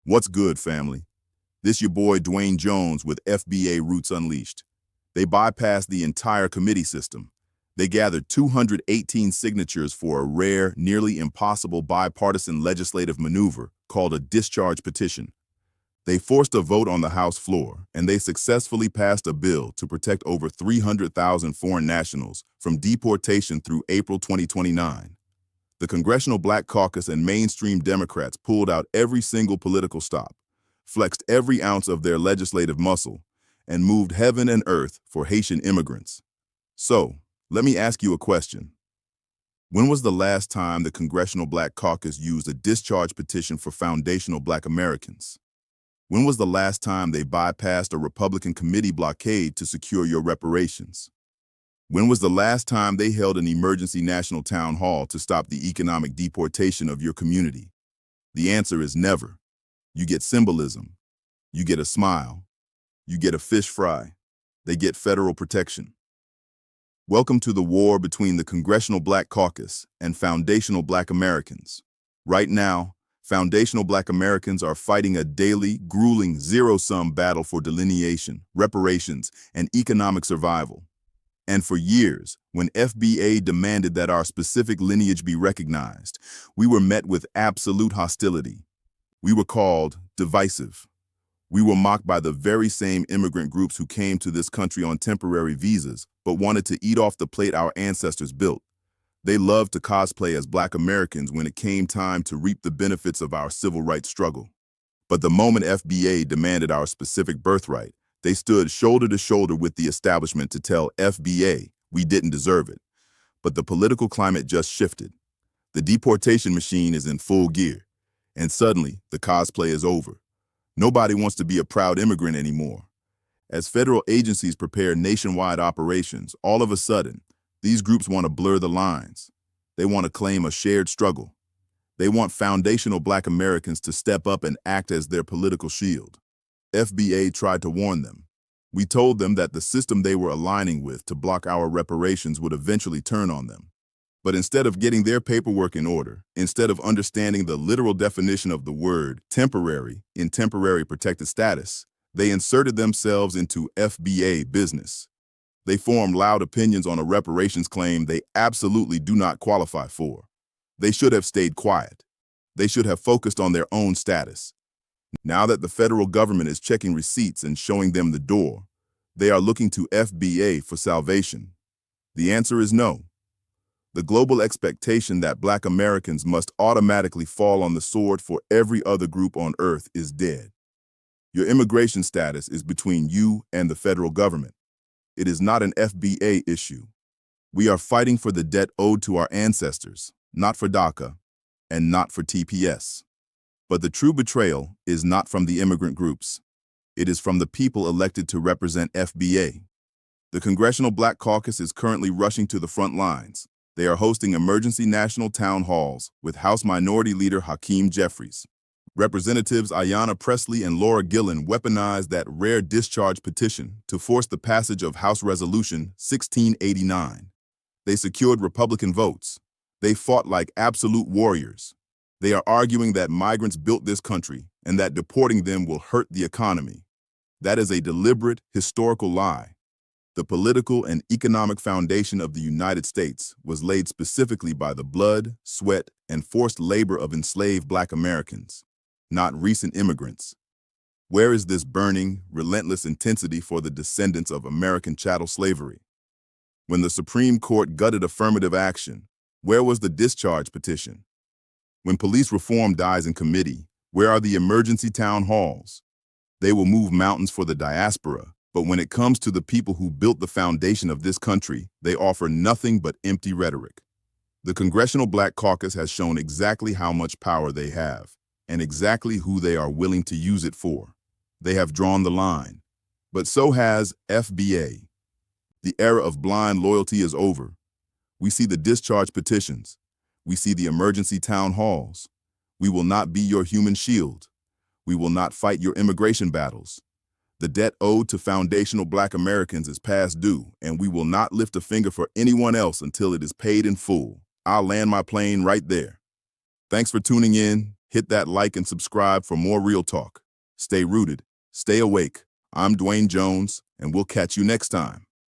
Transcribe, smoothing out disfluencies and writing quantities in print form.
What's good, family? This your boy Dwayne Jones with FBA Roots Unleashed. They bypassed the entire committee system. They gathered 218 signatures for a rare, nearly impossible bipartisan legislative maneuver called a discharge petition. They forced a vote on the House floor, and they successfully passed a bill to protect over 300,000 foreign nationals from deportation through April 2029. The Congressional Black Caucus and mainstream Democrats pulled out every single political stop, flexed every ounce of their legislative muscle, and moved heaven and earth for Haitian immigrants. So, let me ask you a question. When was the last time the Congressional Black Caucus used a discharge petition for foundational Black Americans? When was the last time they bypassed a Republican committee blockade to secure your reparations? When was the last time they held an emergency national town hall to stop the economic deportation of your community? The answer is never. You get symbolism. You get a smile. You get a fish fry. They get federal protection. Welcome to the war between the Congressional Black Caucus and foundational Black Americans. Right now, foundational Black Americans are fighting a daily, grueling, zero-sum battle for delineation, reparations, and economic survival. And for years, when FBA demanded that our specific lineage be recognized, we were met with absolute hostility. We were called divisive. We were mocked by the very same immigrant groups who came to this country on temporary visas, but wanted to eat off the plate our ancestors built. They loved to cosplay as Black Americans when it came time to reap the benefits of our civil rights struggle. But the moment FBA demanded our specific birthright, they stood shoulder to shoulder with the establishment to tell FBA we didn't deserve it. But the political climate just shifted. The deportation machine is in full gear, and suddenly the cosplay is over. Nobody wants to be a proud immigrant anymore. As federal agencies prepare nationwide operations, all of a sudden, these groups want to blur the lines. They want to claim a shared struggle. They want foundational Black Americans to step up and act as their political shield. FBA tried to warn them. We told them that the system they were aligning with to block our reparations would eventually turn on them. But instead of getting their paperwork in order, instead of understanding the literal definition of the word temporary in temporary protected status, they inserted themselves into FBA business. They formed loud opinions on a reparations claim they absolutely do not qualify for. They should have stayed quiet. They should have focused on their own status. Now that the federal government is checking receipts and showing them the door, they are looking to FBA for salvation. The answer is no. The global expectation that Black Americans must automatically fall on the sword for every other group on earth is dead. Your immigration status is between you and the federal government. It is not an FBA issue. We are fighting for the debt owed to our ancestors, not for DACA, and not for TPS. But the true betrayal is not from the immigrant groups. It is from the people elected to represent FBA. The Congressional Black Caucus is currently rushing to the front lines. They are hosting emergency national town halls with House Minority Leader Hakeem Jeffries. Representatives Ayanna Pressley and Laura Gillen weaponized that rare discharge petition to force the passage of House Resolution 1689. They secured Republican votes. They fought like absolute warriors. They are arguing that migrants built this country and that deporting them will hurt the economy. That is a deliberate, historical lie. The political and economic foundation of the United States was laid specifically by the blood, sweat, and forced labor of enslaved Black Americans, not recent immigrants. Where is this burning, relentless intensity for the descendants of American chattel slavery? When the Supreme Court gutted affirmative action, where was the discharge petition? When police reform dies in committee, where are the emergency town halls? They will move mountains for the diaspora, but when it comes to the people who built the foundation of this country, they offer nothing but empty rhetoric. The Congressional Black Caucus has shown exactly how much power they have, and exactly who they are willing to use it for. They have drawn the line. But so has FBA. The era of blind loyalty is over. We see the discharge petitions. We see the emergency town halls. We will not be your human shield. We will not fight your immigration battles. The debt owed to foundational Black Americans is past due, and we will not lift a finger for anyone else until it is paid in full. I'll land my plane right there. Thanks for tuning in. Hit that like and subscribe for more real talk. Stay rooted, stay awake. I'm Dwayne Jones, and we'll catch you next time.